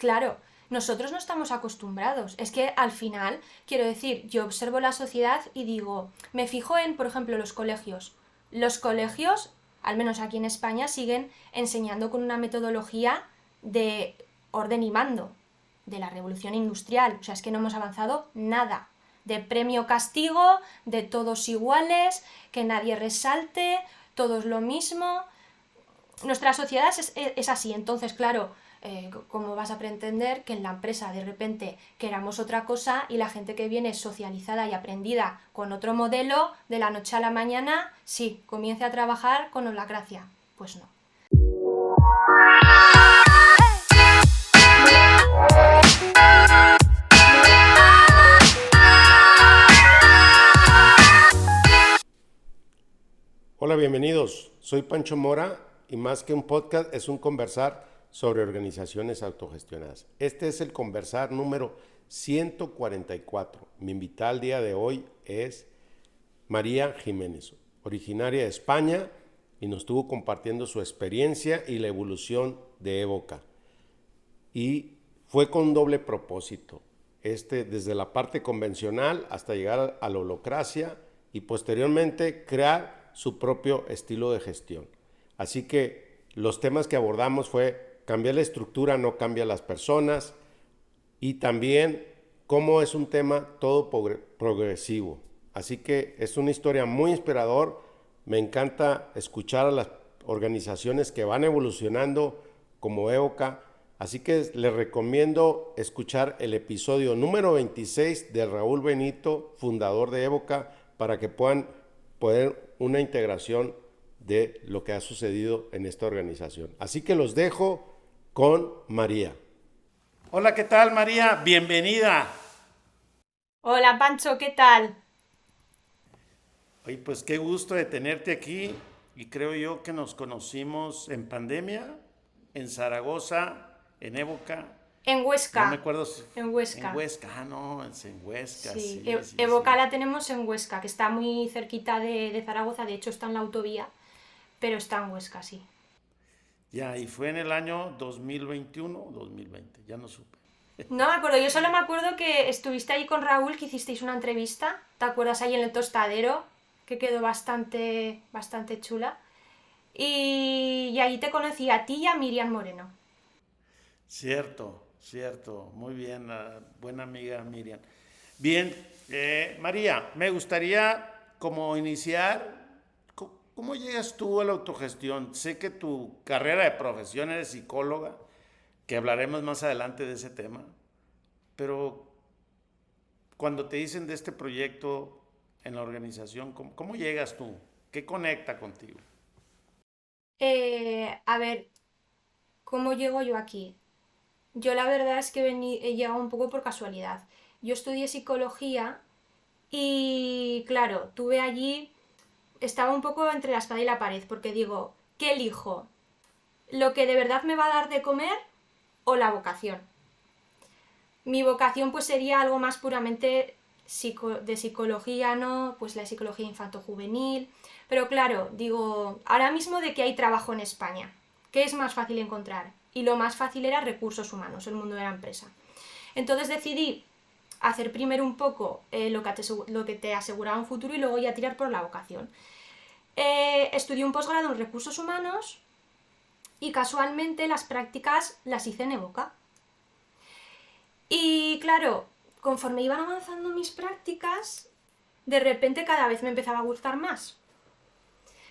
Claro, nosotros no estamos acostumbrados. Es que al final, quiero decir, yo observo la sociedad y digo, me fijo en, por ejemplo, los colegios. Los colegios, al menos aquí en España, siguen enseñando con una metodología de orden y mando, de la revolución industrial. O sea, es que no hemos avanzado nada. De premio-castigo, de todos iguales, que nadie resalte, todos lo mismo. Nuestra sociedad es así, entonces, claro, ¿cómo vas a pretender que en la empresa de repente queramos otra cosa y la gente que viene socializada y aprendida con otro modelo, de la noche a la mañana, sí, comience a trabajar con holacracia? Pues no. Hola, bienvenidos. Soy Pancho Mora y más que un podcast es un conversar sobre organizaciones autogestionadas. Este es el conversar número 144. Mi invitada al día de hoy es María Jiménez, originaria de España, y nos estuvo compartiendo su experiencia y la evolución de Evoca. Y fue con un doble propósito, desde la parte convencional hasta llegar a la holacracia y posteriormente crear su propio estilo de gestión. Así que los temas que abordamos fue cambiar la estructura, no cambia las personas, y también cómo es un tema todo progresivo. Así que es una historia muy inspiradora. Me encanta escuchar a las organizaciones que van evolucionando como Evoca. Así que les recomiendo escuchar el episodio número 26 de Raúl Benito, fundador de Evoca, para que puedan poder una integración de lo que ha sucedido en esta organización. Así que los dejo con María. Hola, ¿qué tal, María? Bienvenida. Hola, Pancho, ¿qué tal? Oye, pues qué gusto de tenerte aquí, y creo yo que nos conocimos en pandemia, en Zaragoza, en Évoca. En No me Huesca. acuerdo En en Huesca. Huesca. No, es en Huesca, Sí, sí, sí, Evoca sí. la tenemos en Huesca, que está muy cerquita de Zaragoza, de hecho está en la autovía, pero está en Huesca, sí. Ya, y fue en el año 2021 o 2020, ya no supe. No me acuerdo, yo solo me acuerdo que estuviste ahí con Raúl, que hicisteis una entrevista, ¿te acuerdas? Ahí en el tostadero, que quedó bastante chula. Y ahí te conocí a ti y a Miriam Moreno. Cierto, cierto, muy bien, buena amiga Miriam. Bien, María, me gustaría como iniciar, ¿cómo llegas tú a la autogestión? Sé que tu carrera de profesión eres psicóloga, que hablaremos más adelante de ese tema, pero cuando te dicen de este proyecto en la organización, ¿cómo llegas tú? ¿Qué conecta contigo? A ver, ¿cómo llego yo aquí? Yo la verdad es que he llegado un poco por casualidad. Yo estudié psicología y claro, tuve allí, estaba un poco entre la espada y la pared, porque digo, ¿qué elijo? ¿Lo que de verdad me va a dar de comer o la vocación? Mi vocación pues sería algo más puramente de psicología, ¿no? Pues la psicología infanto-juvenil. Pero claro, digo, ahora mismo de que hay trabajo en España, ¿qué es más fácil encontrar? Y lo más fácil era recursos humanos, el mundo de la empresa. Entonces decidí hacer primero un poco lo que te aseguraba un futuro y luego ya tirar por la vocación. Estudié un posgrado en recursos humanos y casualmente las prácticas las hice en Evoca. Y claro, conforme iban avanzando mis prácticas, de repente cada vez me empezaba a gustar más.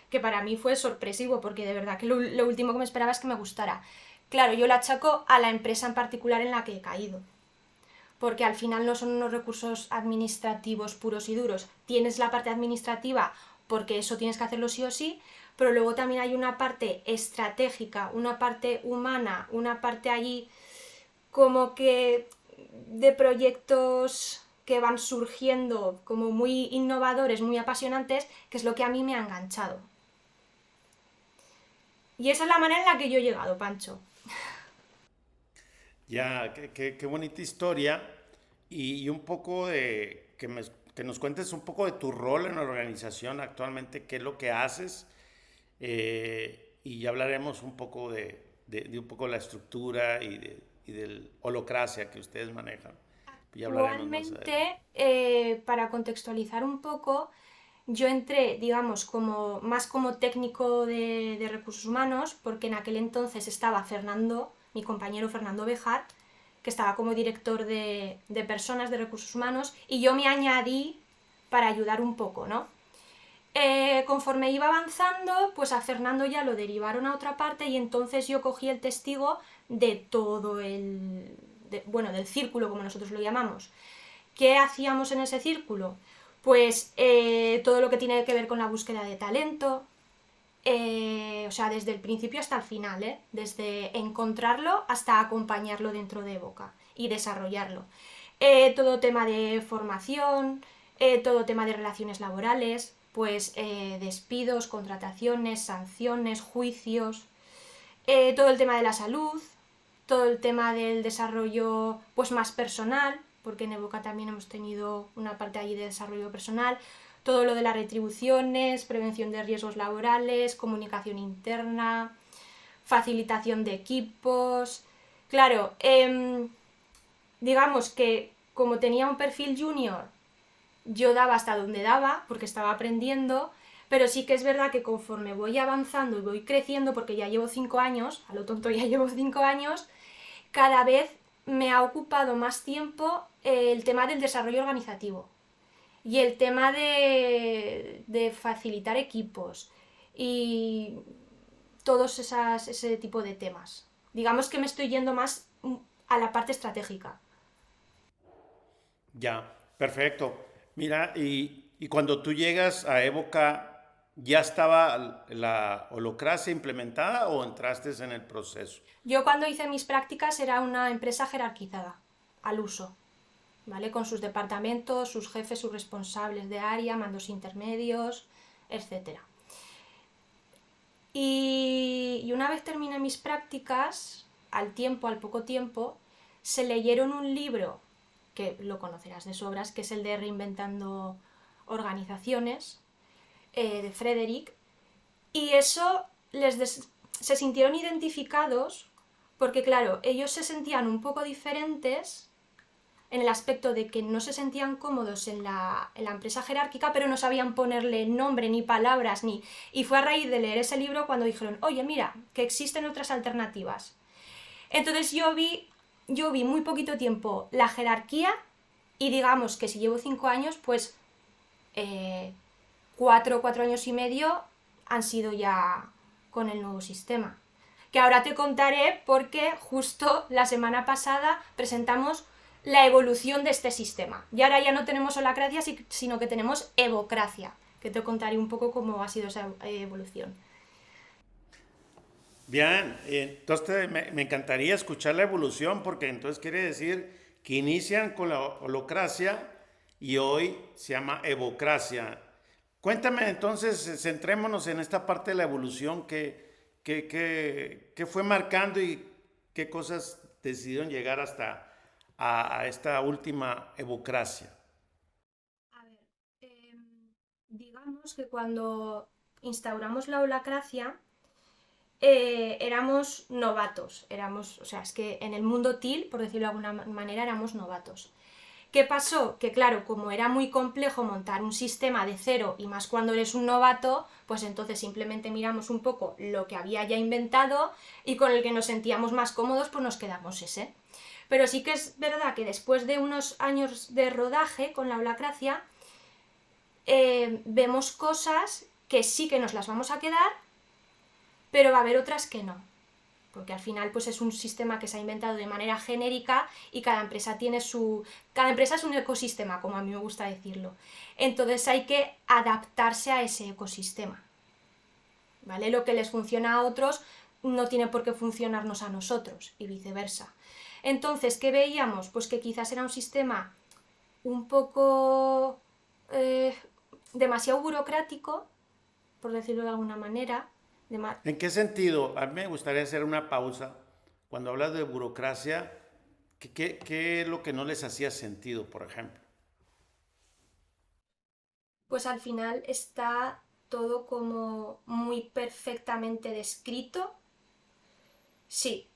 Que para mí fue sorpresivo, porque de verdad que lo último que me esperaba es que me gustara. Claro, yo lo achaco a la empresa en particular en la que he caído. Porque al final no son unos recursos administrativos puros y duros. Tienes la parte administrativa porque eso tienes que hacerlo sí o sí, pero luego también hay una parte estratégica, una parte humana, una parte allí como que de proyectos que van surgiendo como muy innovadores, muy apasionantes, que es lo que a mí me ha enganchado. Y esa es la manera en la que yo he llegado, Pancho. Ya, qué bonita historia, y un poco que nos cuentes un poco de tu rol en la organización actualmente, qué es lo que haces, y ya hablaremos un poco de un poco la estructura y del holocracia que ustedes manejan. Ya hablaremos más adelante. Actualmente, para contextualizar un poco, yo entré, digamos, más como técnico de recursos humanos, porque en aquel entonces estaba Fernando, mi compañero Fernando Bejar, que estaba como director de personas de recursos humanos, y yo me añadí para ayudar un poco, ¿no? Conforme iba avanzando, pues a Fernando ya lo derivaron a otra parte y entonces yo cogí el testigo de todo bueno, del círculo, como nosotros lo llamamos. ¿Qué hacíamos en ese círculo? Pues todo lo que tiene que ver con la búsqueda de talento, o sea, desde el principio hasta el final, desde encontrarlo hasta acompañarlo dentro de Evoca y desarrollarlo. Todo tema de formación, todo tema de relaciones laborales, pues despidos, contrataciones, sanciones, juicios, todo el tema de la salud, todo el tema del desarrollo pues más personal, porque en Evoca también hemos tenido una parte allí de desarrollo personal, todo lo de las retribuciones, prevención de riesgos laborales, comunicación interna, facilitación de equipos. Claro, digamos que como tenía un perfil junior, yo daba hasta donde daba, porque estaba aprendiendo, pero sí que es verdad que conforme voy avanzando y voy creciendo, porque ya llevo 5 años, a lo tonto ya llevo 5 años, cada vez me ha ocupado más tiempo el tema del desarrollo organizativo y el tema de facilitar equipos y todos ese tipo de temas. Digamos que me estoy yendo más a la parte estratégica. Ya, perfecto. Mira, y cuando tú llegas a Evoca, ¿ya estaba la holocracia implementada o entraste en el proceso? Yo cuando hice mis prácticas era una empresa jerarquizada, al uso, ¿vale? Con sus departamentos, sus jefes, sus responsables de área, mandos intermedios, etcétera. Y una vez terminé mis prácticas, al poco tiempo, se leyeron un libro, que lo conocerás de sobras, que es el de Reinventando Organizaciones, de Frederick, y eso se sintieron identificados porque, claro, ellos se sentían un poco diferentes en el aspecto de que no se sentían cómodos en la empresa jerárquica, pero no sabían ponerle nombre ni palabras, ni... Y fue a raíz de leer ese libro cuando dijeron, oye, mira, que existen otras alternativas. Entonces yo vi muy poquito tiempo la jerarquía y digamos que si llevo 5 años, pues 4 años y medio han sido ya con el nuevo sistema. Que ahora te contaré porque justo la semana pasada presentamos la evolución de este sistema. Y ahora ya no tenemos holacracia, sino que tenemos evocracia, que te contaré un poco cómo ha sido esa evolución. Bien, entonces me encantaría escuchar la evolución porque entonces quiere decir que inician con la holocracia y hoy se llama evocracia. Cuéntame entonces, centrémonos en esta parte de la evolución que fue marcando y qué cosas decidieron llegar hasta a esta última evocracia. A ver, digamos que cuando instauramos la holacracia, éramos novatos, o sea, es que en el mundo TIL, por decirlo de alguna manera, éramos novatos. ¿Qué pasó? Que claro, como era muy complejo montar un sistema de cero y más cuando eres un novato, pues entonces simplemente miramos un poco lo que había ya inventado y con el que nos sentíamos más cómodos, pues nos quedamos ese. Pero sí que es verdad que después de unos años de rodaje con la holacracia, vemos cosas que sí que nos las vamos a quedar, pero va a haber otras que no. Porque al final pues es un sistema que se ha inventado de manera genérica y cada empresa cada empresa es un ecosistema, como a mí me gusta decirlo. Entonces hay que adaptarse a ese ecosistema, ¿vale? Lo que les funciona a otros no tiene por qué funcionarnos a nosotros y viceversa. Entonces, ¿qué veíamos? Pues que quizás era un sistema un poco demasiado burocrático, por decirlo de alguna manera. ¿En qué sentido? A mí me gustaría hacer una pausa. Cuando hablas de burocracia, ¿qué es lo que no les hacía sentido, por ejemplo? Pues al final está todo como muy perfectamente descrito. Sí,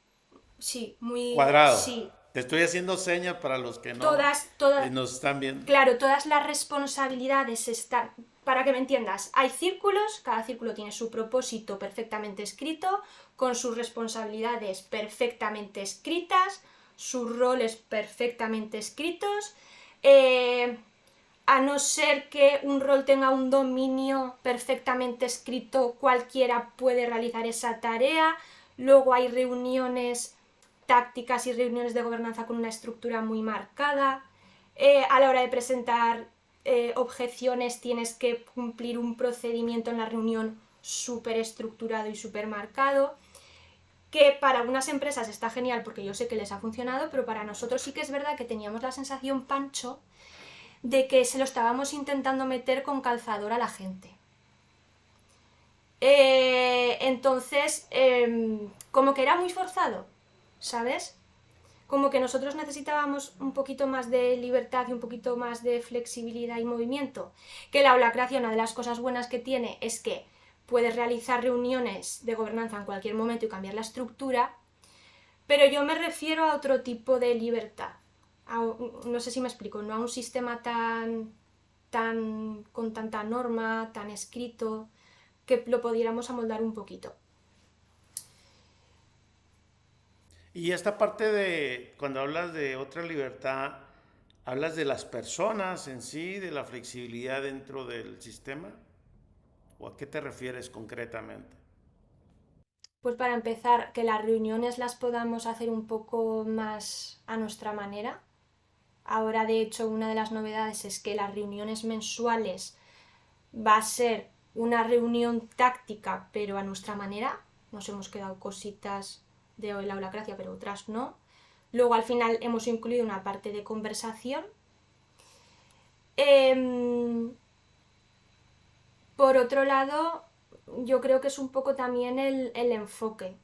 sí, muy, Cuadrado. sí, Te estoy haciendo señas para los que no todas, nos están viendo. claro, todas las responsabilidades están, para que me entiendas, hay círculos, cada círculo tiene su propósito perfectamente escrito, con sus responsabilidades perfectamente escritas, sus roles perfectamente escritos, eh, a no ser que un rol tenga un dominio perfectamente escrito, cualquiera puede realizar esa tarea. Luego hay reuniones tácticas y reuniones de gobernanza con una estructura muy marcada. A la hora de presentar objeciones tienes que cumplir un procedimiento en la reunión súper estructurado y súper marcado, que para unas empresas está genial porque yo sé que les ha funcionado, pero para nosotros sí que es verdad que teníamos la sensación, Pancho, de que se lo estábamos intentando meter con calzador a la gente. Entonces, como que era muy forzado, ¿sabes? Como que nosotros necesitábamos un poquito más de libertad y un poquito más de flexibilidad y movimiento. Que la holacracia, una de las cosas buenas que tiene es que puedes realizar reuniones de gobernanza en cualquier momento y cambiar la estructura, pero yo me refiero a otro tipo de libertad. No sé si me explico, no a un sistema con tanta norma, tan escrito, que lo pudiéramos amoldar un poquito. Y esta parte de, cuando hablas de otra libertad, ¿hablas de las personas en sí, de la flexibilidad dentro del sistema? ¿O a qué te refieres concretamente? Pues para empezar, que las reuniones las podamos hacer un poco más a nuestra manera. Ahora, de hecho, una de las novedades es que las reuniones mensuales va a ser una reunión táctica, pero a nuestra manera. Nos hemos quedado cositas de hoy la holacracia, pero otras no. Luego, al final, hemos incluido una parte de conversación. Por otro lado, yo creo que es un poco también el enfoque.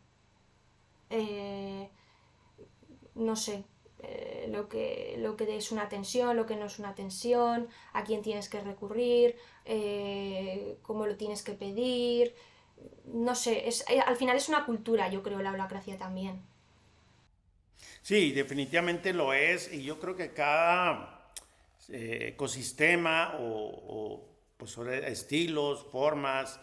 Eh, no sé, lo que es una tensión, lo que no es una tensión, a quién tienes que recurrir, cómo lo tienes que pedir. No sé, al final es una cultura, yo creo, la holacracia también. Sí, definitivamente lo es. Y yo creo que cada ecosistema pues, sobre estilos, formas,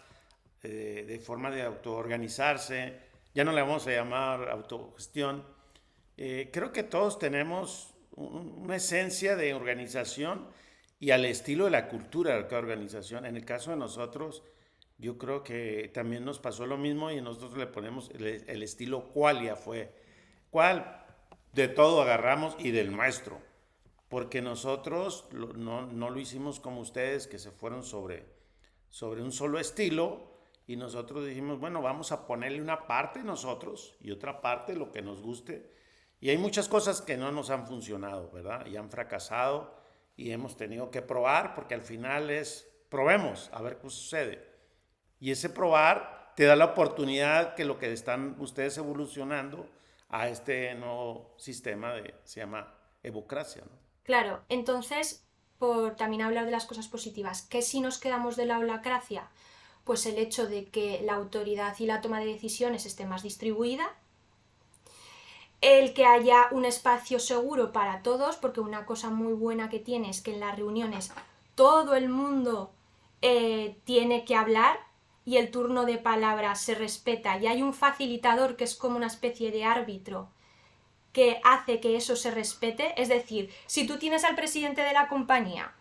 de forma de autoorganizarse, ya no le vamos a llamar autogestión, creo que todos tenemos una esencia de organización y al estilo de la cultura de cada organización. En el caso de nosotros, yo creo que también nos pasó lo mismo y nosotros le ponemos el estilo Qualia fue. ¿Cuál? De todo agarramos y del nuestro. Porque nosotros no lo hicimos como ustedes que se fueron sobre un solo estilo y nosotros dijimos, bueno, vamos a ponerle una parte nosotros y otra parte lo que nos guste. Y hay muchas cosas que no nos han funcionado, ¿verdad? Y han fracasado y hemos tenido que probar porque al final probemos a ver qué sucede. Y ese probar te da la oportunidad que lo que están ustedes evolucionando a este nuevo sistema se llama evocracia, ¿no? Claro, entonces, por también hablar de las cosas positivas, ¿qué si nos quedamos de la holacracia? Pues el hecho de que la autoridad y la toma de decisiones esté más distribuida, el que haya un espacio seguro para todos, porque una cosa muy buena que tiene es que en las reuniones todo el mundo tiene que hablar y el turno de palabra se respeta y hay un facilitador que es como una especie de árbitro que hace que eso se respete. Es decir, si tú tienes al presidente de la compañía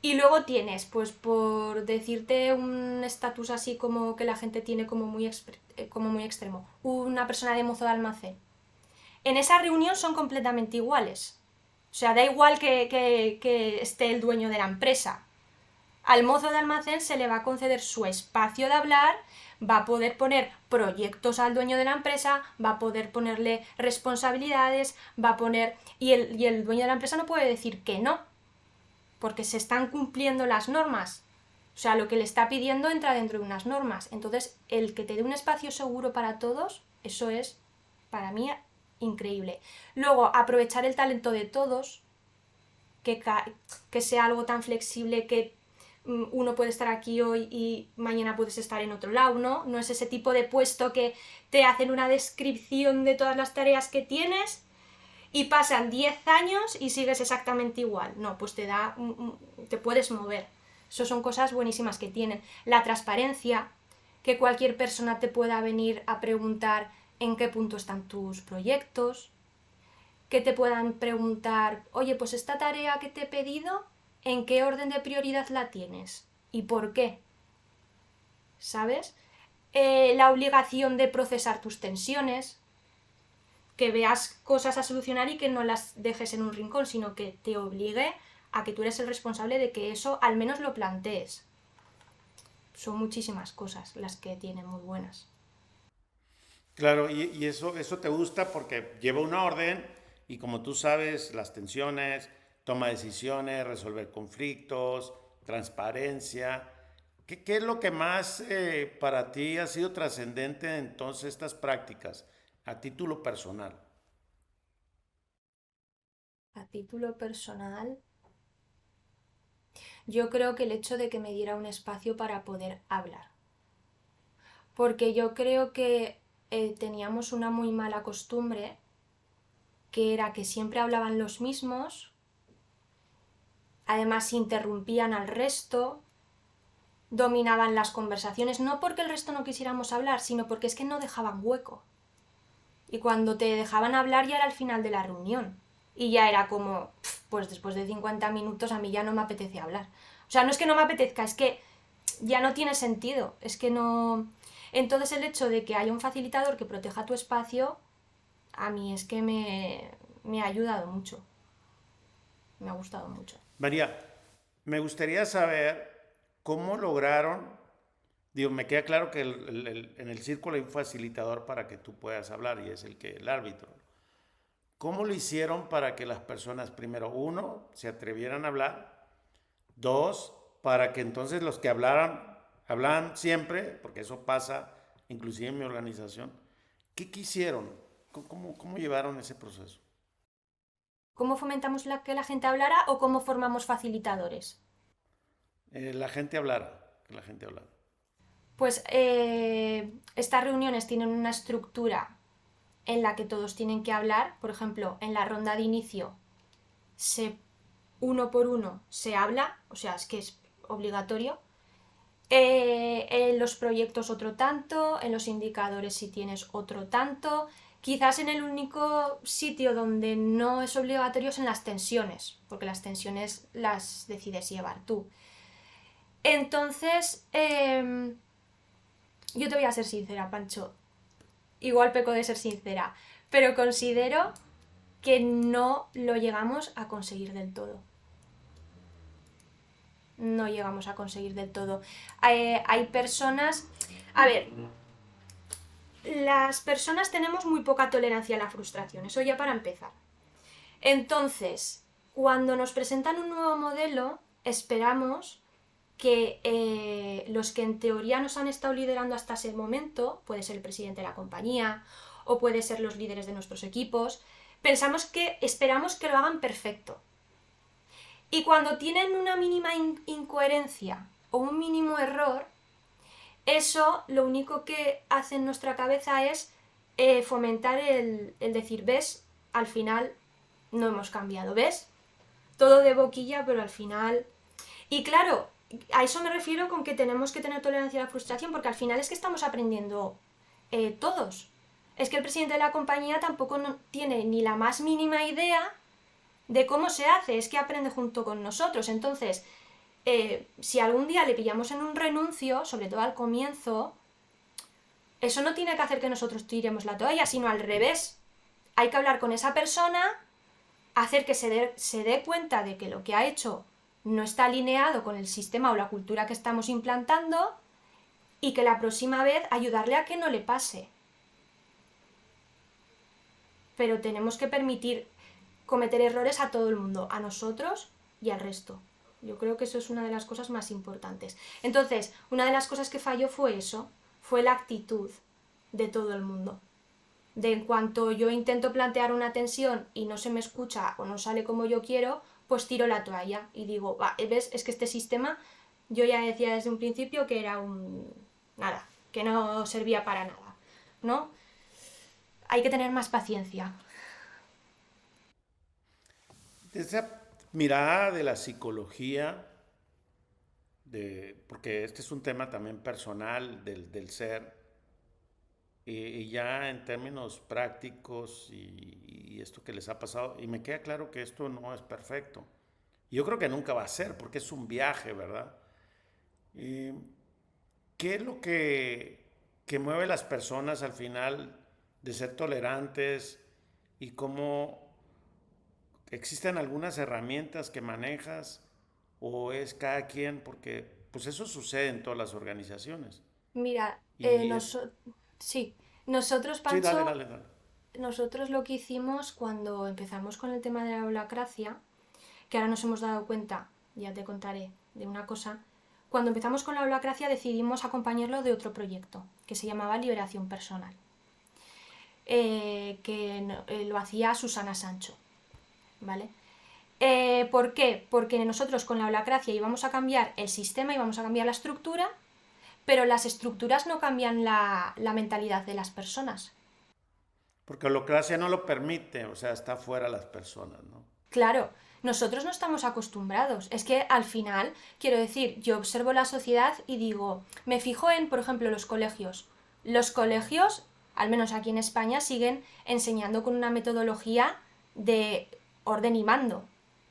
y luego tienes, pues por decirte un estatus así como que la gente tiene como muy extremo, una persona de mozo de almacén, en esa reunión son completamente iguales. O sea, da igual que esté el dueño de la empresa. Al mozo de almacén se le va a conceder su espacio de hablar, va a poder poner proyectos al dueño de la empresa, va a poder ponerle responsabilidades, va a poner... Y el dueño de la empresa no puede decir que no, porque se están cumpliendo las normas. O sea, lo que le está pidiendo entra dentro de unas normas. Entonces, el que te dé un espacio seguro para todos, eso es, para mí, increíble. Luego, aprovechar el talento de todos, que sea algo tan flexible que uno puede estar aquí hoy y mañana puedes estar en otro lado, ¿no? No es ese tipo de puesto que te hacen una descripción de todas las tareas que tienes y pasan 10 años y sigues exactamente igual. No, pues te puedes mover. Eso son cosas buenísimas que tienen. La transparencia, que cualquier persona te pueda venir a preguntar en qué punto están tus proyectos, que te puedan preguntar, oye, pues esta tarea que te he pedido, ¿en qué orden de prioridad la tienes? ¿Y por qué? ¿Sabes? La obligación de procesar tus tensiones, que veas cosas a solucionar y que no las dejes en un rincón, sino que te obligue a que tú eres el responsable de que eso al menos lo plantees. Son muchísimas cosas las que tienen muy buenas. Claro, y eso te gusta porque lleva una orden y como tú sabes, las tensiones, toma decisiones, resolver conflictos, transparencia. ¿Qué es lo que más para ti ha sido trascendente en todas estas prácticas a título personal? A título personal, yo creo que el hecho de que me diera un espacio para poder hablar. Porque yo creo que teníamos una muy mala costumbre, que era que siempre hablaban los mismos, además interrumpían al resto, dominaban las conversaciones, no porque el resto no quisiéramos hablar, sino porque es que no dejaban hueco. Y cuando te dejaban hablar ya era el final de la reunión. Y ya era como, pues después de 50 minutos a mí ya no me apetece hablar. O sea, no es que no me apetezca, es que ya no tiene sentido. Es que no... Entonces el hecho de que haya un facilitador que proteja tu espacio, a mí es que me ha ayudado mucho. Me ha gustado mucho. María, me gustaría saber cómo lograron, digo, me queda claro que en el círculo hay un facilitador para que tú puedas hablar y es el árbitro. ¿Cómo lo hicieron para que las personas, primero, uno, se atrevieran a hablar? Dos, para que entonces los que hablaban siempre, porque eso pasa inclusive en mi organización. ¿Qué quisieron? ¿Cómo llevaron ese proceso? ¿Cómo fomentamos que la gente hablara o cómo formamos facilitadores? La gente hablara, que la gente hablara. Pues estas reuniones tienen una estructura en la que todos tienen que hablar. Por ejemplo, en la ronda de inicio, uno por uno se habla, o sea, es que es obligatorio. En los proyectos otro tanto, en los indicadores si tienes otro tanto. Quizás en el único sitio donde no es obligatorio es en las tensiones, porque las tensiones las decides llevar tú. Entonces, yo te voy a ser sincera, Pancho. Igual peco de ser sincera, pero considero que no lo llegamos a conseguir del todo. No llegamos a conseguir del todo. Hay personas... A ver, las personas tenemos muy poca tolerancia a la frustración, eso ya para empezar. Entonces, cuando nos presentan un nuevo modelo, esperamos que los que en teoría nos han estado liderando hasta ese momento, puede ser el presidente de la compañía o puede ser los líderes de nuestros equipos, esperamos que lo hagan perfecto. Y cuando tienen una mínima incoherencia o un mínimo error, eso lo único que hace en nuestra cabeza es fomentar el decir, ¿ves? Al final no hemos cambiado, ¿ves? Todo de boquilla, pero al final... Y claro, a eso me refiero con que tenemos que tener tolerancia a la frustración, porque al final es que estamos aprendiendo todos. Es que el presidente de la compañía tampoco tiene ni la más mínima idea de cómo se hace, es que aprende junto con nosotros. Entonces, si algún día le pillamos en un renuncio, sobre todo al comienzo, eso no tiene que hacer que nosotros tiremos la toalla, sino al revés. Hay que hablar con esa persona, hacer que se dé cuenta de que lo que ha hecho no está alineado con el sistema o la cultura que estamos implantando y que la próxima vez ayudarle a que no le pase. Pero tenemos que permitir cometer errores a todo el mundo, a nosotros y al resto. Yo creo que eso es una de las cosas más importantes. Entonces, una de las cosas que falló fue eso, fue la actitud de todo el mundo. De en cuanto yo intento plantear una tensión y no se me escucha o no sale como yo quiero, pues tiro la toalla y digo, ¿ves? Es que este sistema Yo ya decía desde un principio que era nada, que no servía para nada, ¿no? Hay que tener más paciencia. Desde esa mirada de la psicología, porque este es un tema también personal del ser, y ya en términos prácticos y esto que les ha pasado, y me queda claro que esto no es perfecto. Y yo creo que nunca va a ser, porque es un viaje, ¿verdad? Y, ¿qué es lo que mueve a las personas al final de ser tolerantes y cómo existen algunas herramientas que manejas o es cada quien? Porque pues eso sucede en todas las organizaciones. Mira, Y es... sí, nosotros, Sí, dale, Pancho, dale, dale. nosotros lo que hicimos cuando empezamos con el tema de la holacracia, que ahora nos hemos dado cuenta, ya te contaré de una cosa, cuando empezamos con la holacracia decidimos acompañarlo de otro proyecto, que se llamaba Liberación Personal, lo hacía Susana Sancho, ¿vale? ¿Por qué? Porque nosotros con la holacracia íbamos a cambiar el sistema, íbamos a cambiar la estructura, pero las estructuras no cambian la mentalidad de las personas. Porque holocracia no lo permite, o sea, está fuera las personas, ¿no? Claro, nosotros no estamos acostumbrados. Es que al final, quiero decir, yo observo la sociedad y digo, me fijo en, por ejemplo, los colegios. Los colegios, al menos aquí en España, siguen enseñando con una metodología de orden y mando,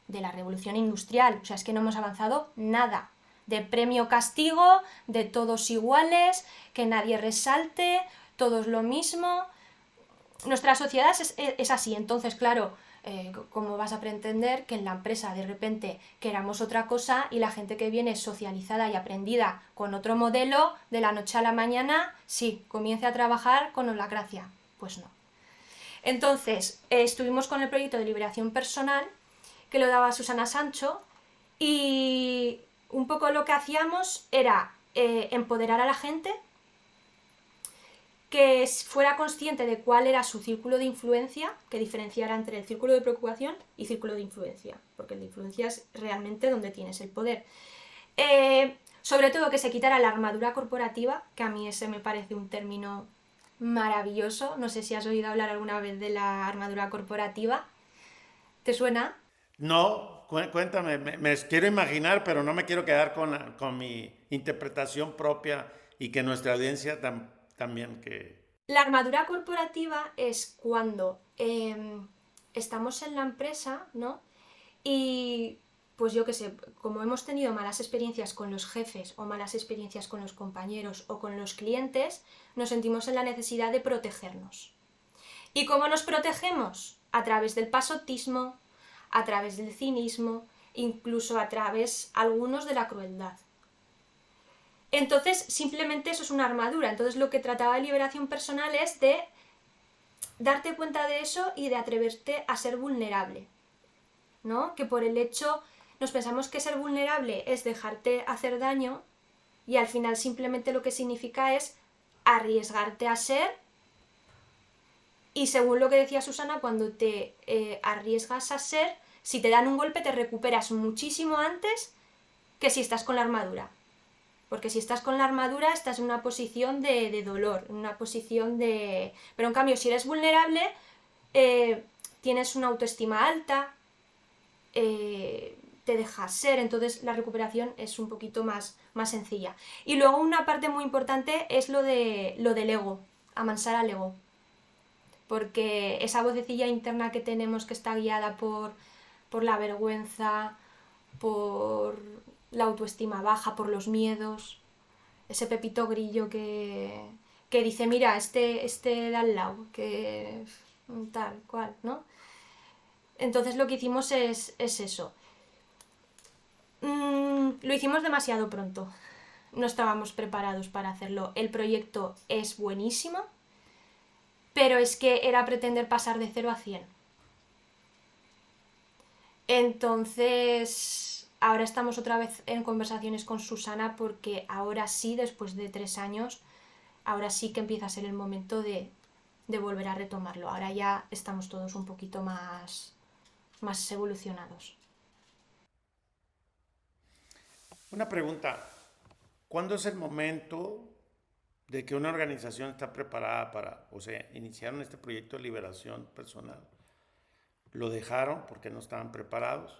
de la revolución industrial. O sea, es que no hemos avanzado nada. De premio-castigo, de todos iguales, que nadie resalte, todos lo mismo. Nuestra sociedad es así, entonces, claro, ¿cómo vas a pretender que en la empresa de repente queramos otra cosa y la gente que viene socializada y aprendida con otro modelo, de la noche a la mañana, sí, comience a trabajar con holacracia? Pues no. Entonces, estuvimos con el proyecto de liberación personal, que lo daba Susana Sancho, y un poco lo que hacíamos era empoderar a la gente, que fuera consciente de cuál era su círculo de influencia, que diferenciara entre el círculo de preocupación y círculo de influencia, porque el de influencia es realmente donde tienes el poder. Sobre todo que se quitara la armadura corporativa, que a mí ese me parece un término maravilloso. No sé si has oído hablar alguna vez de la armadura corporativa. ¿Te suena? No, cuéntame, me quiero imaginar, pero no me quiero quedar con mi interpretación propia y que nuestra audiencia también que... La armadura corporativa es cuando estamos en la empresa, ¿no? Y pues yo qué sé, como hemos tenido malas experiencias con los jefes o malas experiencias con los compañeros o con los clientes, nos sentimos en la necesidad de protegernos. ¿Y cómo nos protegemos? A través del pasotismo, a través del cinismo, incluso a través algunos de la crueldad. Entonces, simplemente eso es una armadura. Entonces, lo que trataba de liberación personal es de darte cuenta de eso y de atreverte a ser vulnerable, ¿no? Que por el hecho nos pensamos que ser vulnerable es dejarte hacer daño y al final simplemente lo que significa es arriesgarte a ser, y según lo que decía Susana, cuando te arriesgas a ser, si te dan un golpe te recuperas muchísimo antes que si estás con la armadura. Porque si estás con la armadura estás en una posición de dolor, en una posición de... Pero en cambio, si eres vulnerable, tienes una autoestima alta, te dejas ser, entonces la recuperación es un poquito más sencilla. Y luego una parte muy importante es lo del ego, amansar al ego. Porque esa vocecilla interna que tenemos, que está guiada por la vergüenza, por la autoestima baja, por los miedos, ese pepito grillo que dice, mira, este de al lado, que tal cual, ¿no? Entonces lo que hicimos es eso. Lo hicimos demasiado pronto. No estábamos preparados para hacerlo. El proyecto es buenísimo, pero es que era pretender pasar de 0 a 100. Entonces, ahora estamos otra vez en conversaciones con Susana porque ahora sí, después de 3 años, ahora sí que empieza a ser el momento de volver a retomarlo. Ahora ya estamos todos un poquito más evolucionados. Una pregunta. ¿Cuándo es el momento de que una organización está preparada para, o sea, iniciaron este proyecto de liberación personal? Lo dejaron porque no estaban preparados.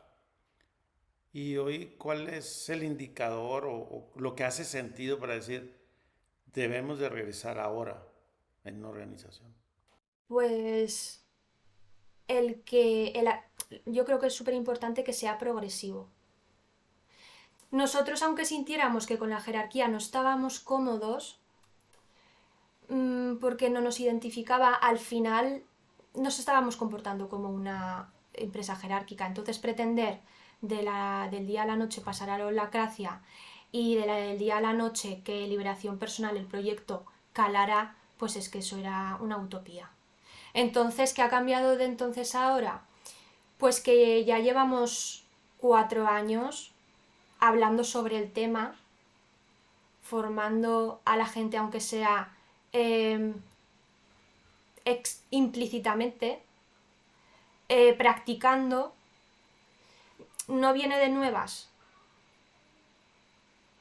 Y hoy, ¿cuál es el indicador o lo que hace sentido para decir, debemos de regresar ahora en una organización? Pues el que el yo creo que es súper importante que sea progresivo. Nosotros, aunque sintiéramos que con la jerarquía no estábamos cómodos, porque no nos identificaba, al final nos estábamos comportando como una empresa jerárquica. Entonces pretender del día a la noche pasar a la holacracia y del día a la noche que liberación personal, el proyecto, calara, pues es que eso era una utopía. Entonces, ¿qué ha cambiado de entonces a ahora? Pues que ya llevamos 4 años hablando sobre el tema, formando a la gente, aunque sea eh, implícitamente, practicando, no viene de nuevas,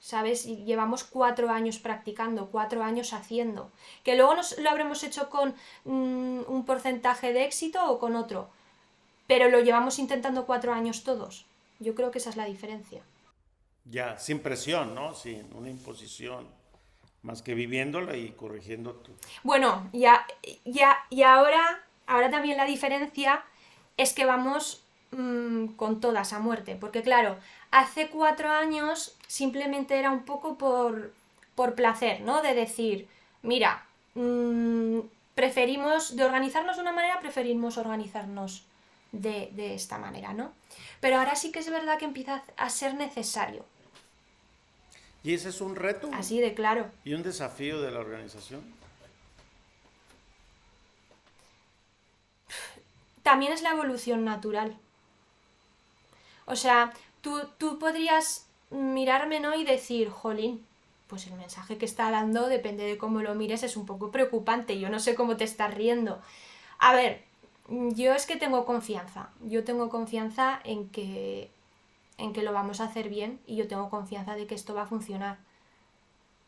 ¿sabes? Y llevamos 4 años practicando, 4 años haciendo. Que luego lo habremos hecho con un porcentaje de éxito o con otro, pero lo llevamos intentando 4 años todos. Yo creo que esa es la diferencia. Ya, sin presión, ¿no? Sin una imposición, más que viviéndola y corrigiendo tú. Bueno, y ahora también la diferencia es que vamos con todas a muerte. Porque claro, hace 4 años simplemente era un poco por placer, ¿no? De decir, mira, preferimos, de organizarnos de una manera, preferimos organizarnos de esta manera, ¿no? Pero ahora sí que es verdad que empieza a ser necesario. Y ese es un reto Así de claro. y un desafío de la organización. También es la evolución natural. O sea, tú podrías mirarme, ¿no? Y decir, jolín, pues el mensaje que está dando, depende de cómo lo mires, es un poco preocupante. Yo no sé cómo te estás riendo. A ver, yo es que tengo confianza. Yo tengo confianza en que lo vamos a hacer bien y yo tengo confianza de que esto va a funcionar.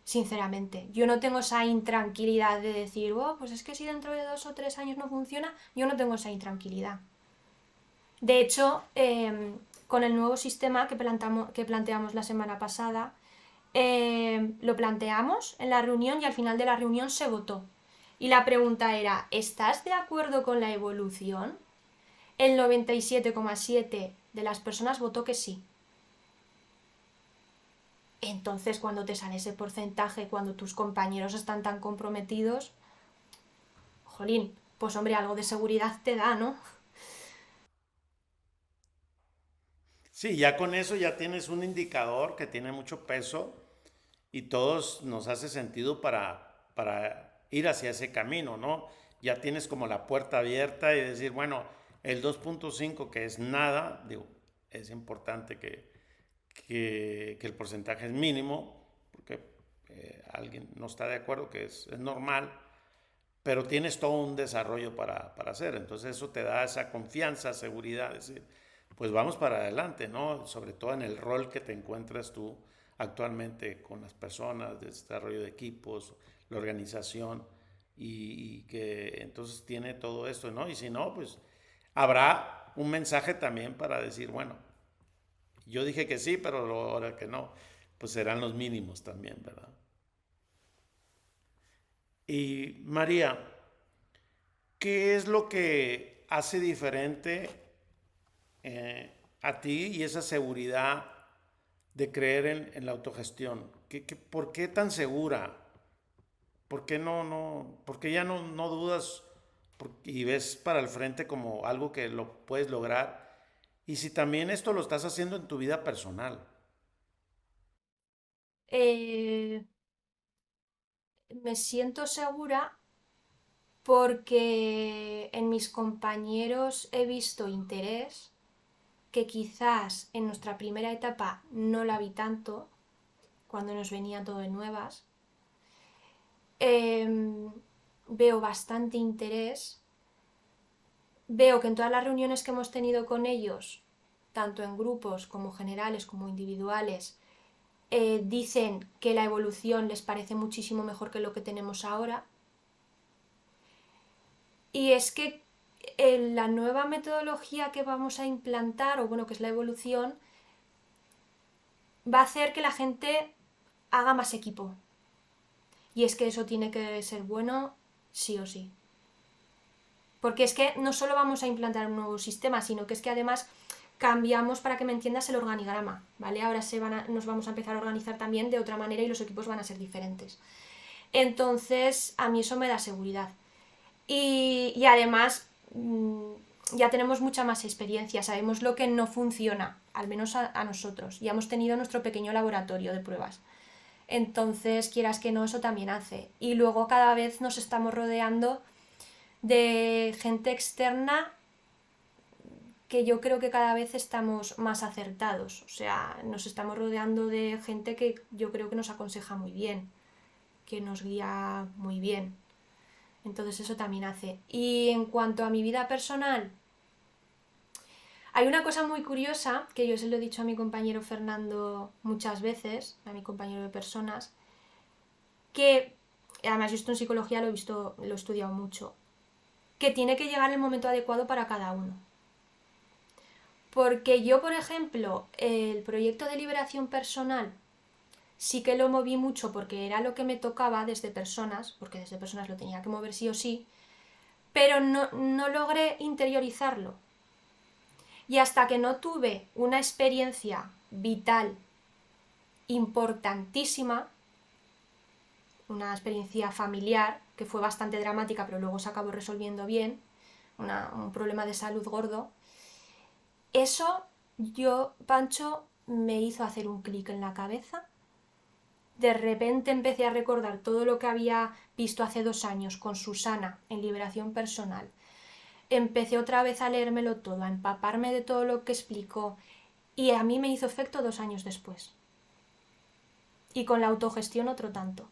Sinceramente, yo no tengo esa intranquilidad de decir, oh, pues es que si dentro de 2 o 3 años no funciona, yo no tengo esa intranquilidad. De hecho, con el nuevo sistema que planteamos la semana pasada, lo planteamos en la reunión y al final de la reunión se votó. Y la pregunta era, ¿estás de acuerdo con la evolución? El 97,7% de las personas votó que sí. Entonces, cuando te sale ese porcentaje, cuando tus compañeros están tan comprometidos, jolín, pues hombre, algo de seguridad te da, ¿no? Sí, ya con eso ya tienes un indicador que tiene mucho peso y todos nos hace sentido para ir hacia ese camino, ¿no? Ya tienes como la puerta abierta y decir, bueno, el 2.5 que es nada, digo, es importante que el porcentaje es mínimo, porque alguien no está de acuerdo, que es normal, pero tienes todo un desarrollo para hacer. Entonces eso te da esa confianza, seguridad, es decir, pues vamos para adelante, ¿no? Sobre todo en el rol que te encuentras tú actualmente con las personas, desarrollo de equipos, la organización, y que entonces tiene todo esto, ¿no? Y si no, pues habrá un mensaje también para decir, bueno, yo dije que sí, pero ahora que no, pues serán los mínimos también, ¿verdad? Y María, ¿qué es lo que hace diferente a ti y esa seguridad de creer en la autogestión? ¿Por qué tan segura? ¿Por qué por qué ya no dudas y ves para el frente como algo que lo puedes lograr? Y si también esto lo estás haciendo en tu vida personal. Eh, Me siento segura porque en mis compañeros he visto interés que quizás en nuestra primera etapa no la vi tanto, cuando nos venía todo de nuevas. Veo bastante interés. Veo que en todas las reuniones que hemos tenido con ellos, tanto en grupos como generales como individuales, dicen que la evolución les parece muchísimo mejor que lo que tenemos ahora. Y es que la nueva metodología que vamos a implantar, o bueno, que es la evolución, va a hacer que la gente haga más equipo. Y es que eso tiene que ser bueno sí o sí. Porque es que no solo vamos a implantar un nuevo sistema, sino que es que además cambiamos, para que me entiendas, el organigrama, ¿vale? Ahora nos vamos a empezar a organizar también de otra manera y los equipos van a ser diferentes. Entonces, a mí eso me da seguridad. Y además, ya tenemos mucha más experiencia, sabemos lo que no funciona, al menos a nosotros. Ya hemos tenido nuestro pequeño laboratorio de pruebas. Entonces, quieras que no, eso también hace. Y luego cada vez nos estamos rodeando de gente externa que yo creo que cada vez estamos más acertados. O sea, nos estamos rodeando de gente que yo creo que nos aconseja muy bien, que nos guía muy bien. Entonces eso también hace. Y en cuanto a mi vida personal, hay una cosa muy curiosa que yo se lo he dicho a mi compañero Fernando muchas veces, a mi compañero de personas, que además yo esto en psicología lo he estudiado mucho, que tiene que llegar el momento adecuado para cada uno. Porque yo, por ejemplo, el proyecto de liberación personal sí que lo moví mucho porque era lo que me tocaba desde personas, porque desde personas lo tenía que mover sí o sí, pero no logré interiorizarlo. Y hasta que no tuve una experiencia vital importantísima, una experiencia familiar, que fue bastante dramática, pero luego se acabó resolviendo bien, un problema de salud gordo, eso Pancho, me hizo hacer un clic en la cabeza. De repente empecé a recordar todo lo que había visto hace 2 años con Susana en liberación personal. Empecé otra vez a leérmelo todo, a empaparme de todo lo que explicó, y a mí me hizo efecto 2 años después. Y con la autogestión otro tanto.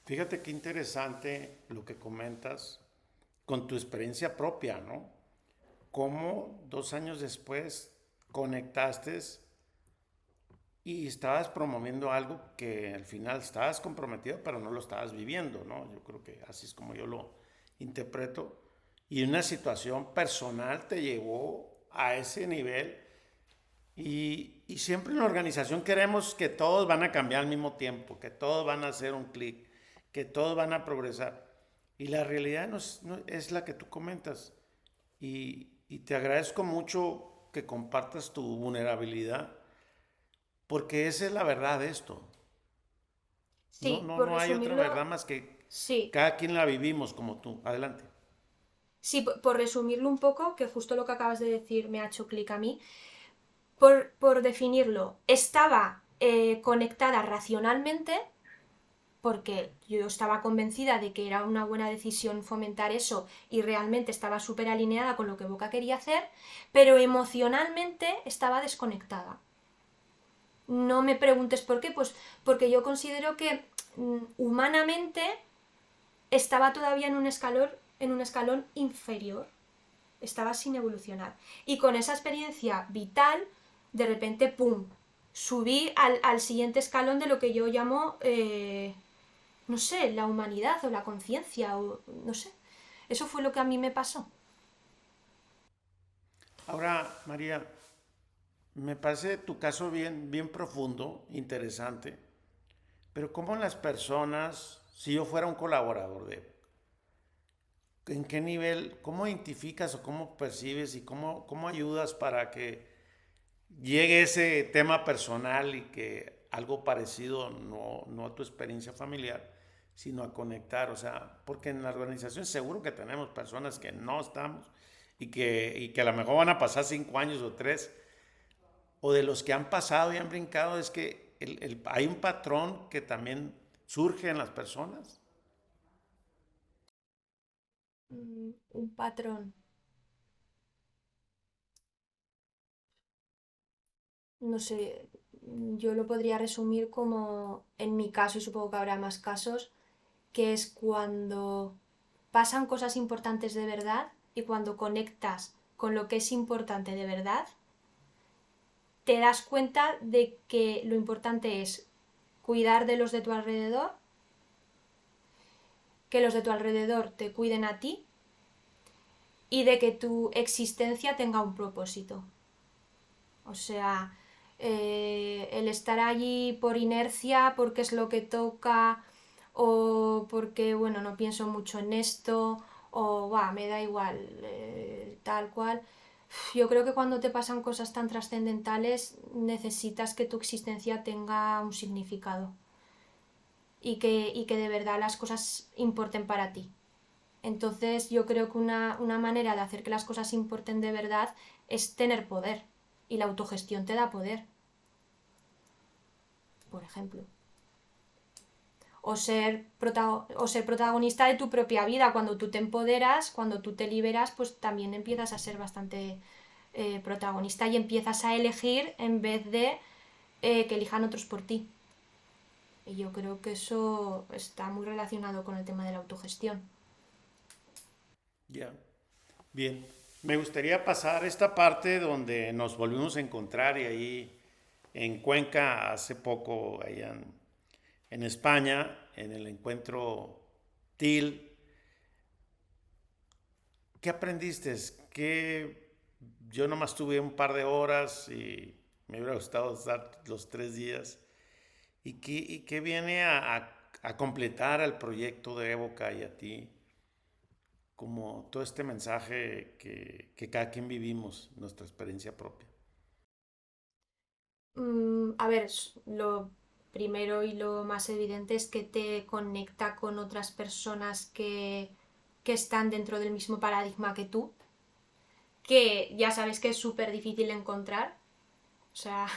Fíjate qué interesante lo que comentas con tu experiencia propia, ¿no? Cómo 2 años después conectaste y estabas promoviendo algo que al final estabas comprometido, pero no lo estabas viviendo, ¿no? Yo creo que así es como yo lo interpreto. Y una situación personal te llevó a ese nivel. Y siempre en la organización queremos que todos van a cambiar al mismo tiempo, que todos van a hacer un clic, que todos van a progresar. Y la realidad no es la que tú comentas. Y te agradezco mucho que compartas tu vulnerabilidad, porque esa es la verdad de esto. No, Sí, no, por no hay otra verdad resumirlo, más que sí. cada quien la vivimos como tú. Adelante. Sí, por resumirlo un poco, que justo lo que acabas de decir me ha hecho clic a mí, por definirlo, estaba conectada racionalmente, porque yo estaba convencida de que era una buena decisión fomentar eso y realmente estaba súper alineada con lo que Boca quería hacer, pero emocionalmente estaba desconectada. No me preguntes por qué, pues porque yo considero que humanamente estaba todavía en un escalón inferior, estaba sin evolucionar. Y con esa experiencia vital, de repente, ¡pum!, subí al siguiente escalón de lo que yo llamo, no sé, la humanidad o la conciencia, o no sé. Eso fue lo que a mí me pasó. Ahora, María, me parece tu caso bien, bien profundo, interesante, pero ¿cómo las personas, si yo fuera un colaborador en qué nivel, cómo identificas o cómo percibes y cómo ayudas para que llegue ese tema personal y que algo parecido, no a tu experiencia familiar, sino a conectar? O sea, porque en la organización seguro que tenemos personas que no estamos y que a lo mejor van a pasar 5 años o 3, o de los que han pasado y han brincado, es que hay un patrón que también surge en las personas. Un patrón. No sé, yo lo podría resumir como, en mi caso, y supongo que habrá más casos, que es cuando pasan cosas importantes de verdad y cuando conectas con lo que es importante de verdad, te das cuenta de que lo importante es cuidar de los de tu alrededor, que los de tu alrededor te cuiden a ti y de que tu existencia tenga un propósito. O sea, el estar allí por inercia, porque es lo que toca, o porque, bueno, no pienso mucho en esto, o va, me da igual, tal cual. Yo creo que cuando te pasan cosas tan trascendentales necesitas que tu existencia tenga un significado y que de verdad las cosas importen para ti. Entonces yo creo que una manera de hacer que las cosas importen de verdad es tener poder. Y la autogestión te da poder, por ejemplo. O ser protagonista de tu propia vida. Cuando tú te empoderas, cuando tú te liberas, pues también empiezas a ser bastante protagonista y empiezas a elegir en vez de que elijan otros por ti. Y yo creo que eso está muy relacionado con el tema de la autogestión. Ya, bien. Me gustaría pasar esta parte donde nos volvimos a encontrar y ahí en Cuenca hace poco, allá en España, en el encuentro TIL. ¿Qué aprendiste? ¿Qué? Yo nomás tuve un par de horas y me hubiera gustado estar los 3 días. ¿Y qué viene a completar al proyecto de Evoca y a ti? Como todo este mensaje que cada quien vivimos, nuestra experiencia propia. A ver, lo primero y lo más evidente es que te conecta con otras personas que están dentro del mismo paradigma que tú, que ya sabes que es súper difícil encontrar. O sea,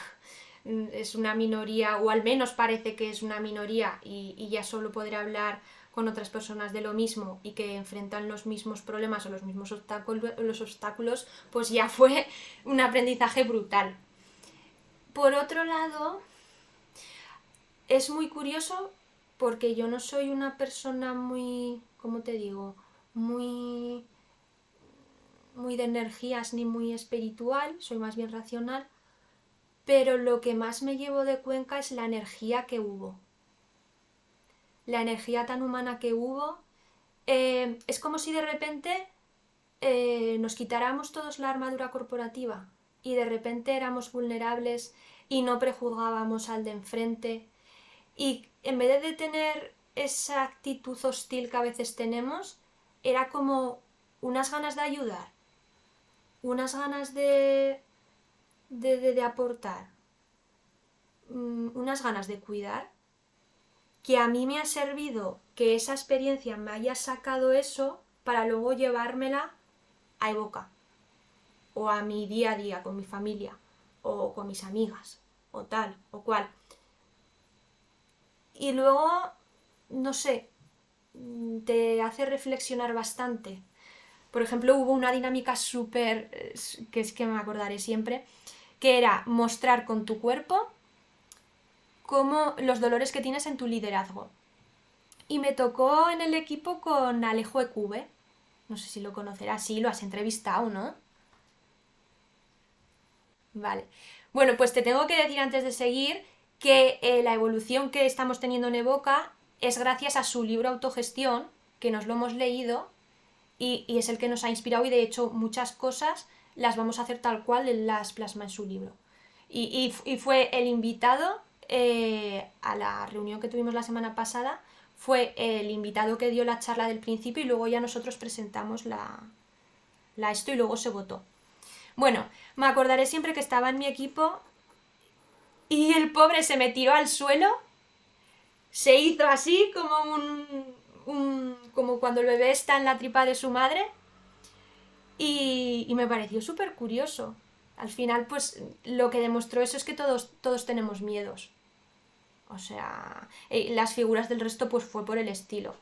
es una minoría, o al menos parece que es una minoría, y ya solo poder hablar con otras personas de lo mismo y que enfrentan los mismos problemas o los obstáculos, pues ya fue un aprendizaje brutal. Por otro lado, es muy curioso porque yo no soy una persona muy, ¿cómo te digo? Muy, muy de energías ni muy espiritual, soy más bien racional, pero lo que más me llevo de Cuenca es la energía que hubo. La energía tan humana que hubo. Es como si de repente nos quitáramos todos la armadura corporativa y de repente éramos vulnerables y no prejuzgábamos al de enfrente. Y en vez de tener esa actitud hostil que a veces tenemos, era como unas ganas de ayudar, unas ganas de aportar, unas ganas de cuidar, que a mí me ha servido que esa experiencia me haya sacado eso para luego llevármela a Evoca, o a mi día a día con mi familia, o con mis amigas, o tal, o cual. Y luego, no sé, te hace reflexionar bastante. Por ejemplo, hubo una dinámica súper, que es que me acordaré siempre, que era mostrar con tu cuerpo cómo los dolores que tienes en tu liderazgo. Y me tocó en el equipo con Alejo Ecube. No sé si lo conocerás, sí, lo has entrevistado, ¿no? Vale. Bueno, pues te tengo que decir antes de seguir que la evolución que estamos teniendo en Evoca es gracias a su libro Autogestión, que nos lo hemos leído y es el que nos ha inspirado y de hecho muchas cosas las vamos a hacer tal cual él las plasma en su libro. Y fue el invitado a la reunión que tuvimos la semana pasada, fue el invitado que dio la charla del principio y luego ya nosotros presentamos la esto y luego se votó. Bueno, me acordaré siempre que estaba en mi equipo y el pobre se me tiró al suelo, se hizo así como como cuando el bebé está en la tripa de su madre y me pareció súper curioso. Al final, pues lo que demostró eso es que todos tenemos miedos. O sea, las figuras del resto pues fue por el estilo.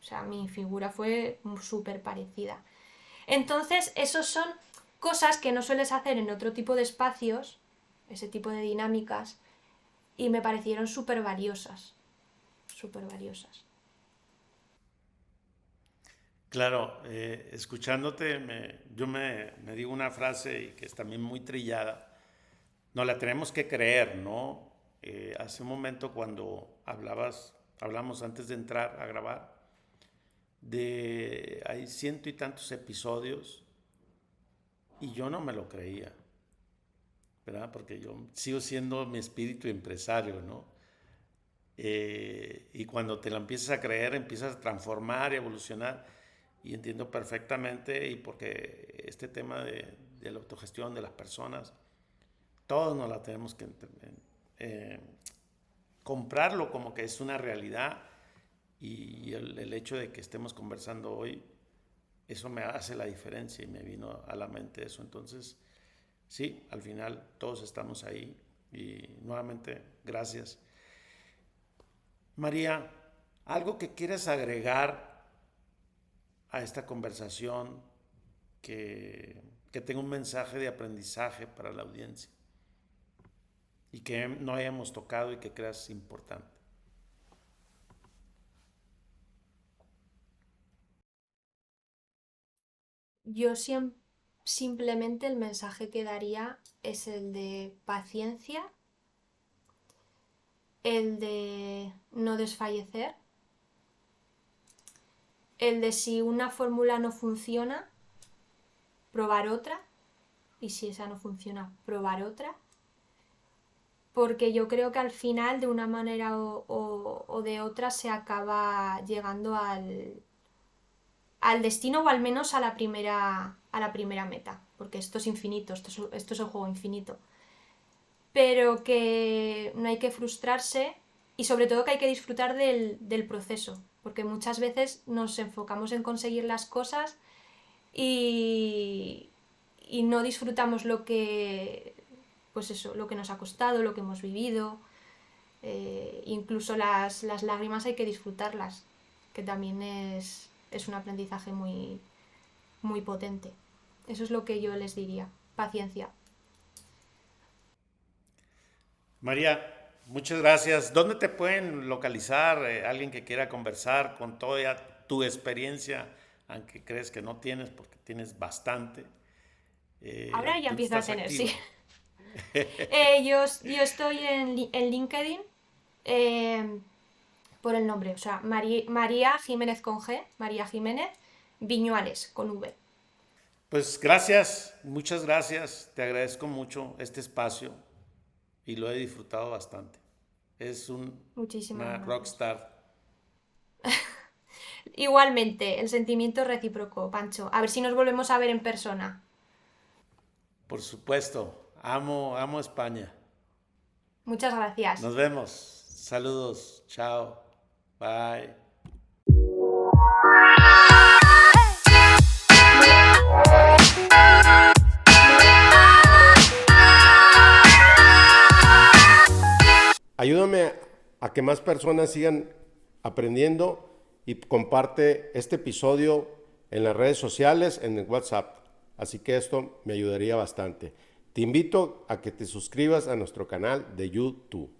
O sea, mi figura fue súper parecida. Entonces, esos son cosas que no sueles hacer en otro tipo de espacios, ese tipo de dinámicas, y me parecieron súper valiosas. Súper valiosas. Claro, escuchándote, yo me digo una frase y que es también muy trillada, nos la tenemos que creer, ¿no? Hace un momento cuando hablamos antes de entrar a grabar, hay 100 y tantos episodios y yo no me lo creía, ¿verdad? Porque yo sigo siendo mi espíritu empresario, ¿no? Y cuando te la empiezas a creer, empiezas a transformar y evolucionar. Y entiendo perfectamente, y porque este tema de la autogestión de las personas, todos nos la tenemos que comprarlo como que es una realidad. Y el hecho de que estemos conversando hoy, eso me hace la diferencia y me vino a la mente eso. Entonces, sí, al final todos estamos ahí y nuevamente, gracias. María, ¿algo que quieras agregar a esta conversación que tenga un mensaje de aprendizaje para la audiencia y que no hayamos tocado y que creas importante? Yo simplemente el mensaje que daría es el de paciencia, el de no desfallecer, el de si una fórmula no funciona, probar otra, y si esa no funciona, probar otra, porque yo creo que al final, de una manera o de otra, se acaba llegando al destino, o al menos a la primera meta, porque esto es infinito, esto es el juego infinito. Pero que no hay que frustrarse y sobre todo que hay que disfrutar del proceso, porque muchas veces nos enfocamos en conseguir las cosas y no disfrutamos pues eso, lo que nos ha costado, lo que hemos vivido. Incluso las lágrimas hay que disfrutarlas, que también es un aprendizaje muy, muy potente. Eso es lo que yo les diría, paciencia. María, muchas gracias. ¿Dónde te pueden localizar alguien que quiera conversar con toda tu experiencia, aunque crees que no tienes porque tienes bastante? Ahora ya Tú empiezo a estás tener, activa. sí. Yo estoy en LinkedIn por el nombre, o sea, María Jiménez con G, María Jiménez Viñuales con V. Pues gracias, muchas gracias. Te agradezco mucho este espacio y lo he disfrutado bastante. Es Muchísimas una gracias. rockstar. Igualmente, el sentimiento recíproco, Pancho. A ver si nos volvemos a ver en persona. Por supuesto, amo España. Muchas gracias. Nos vemos. Saludos. Chao. Bye. Ayúdame a que más personas sigan aprendiendo y comparte este episodio en las redes sociales, en el WhatsApp. Así que esto me ayudaría bastante. Te invito a que te suscribas a nuestro canal de YouTube.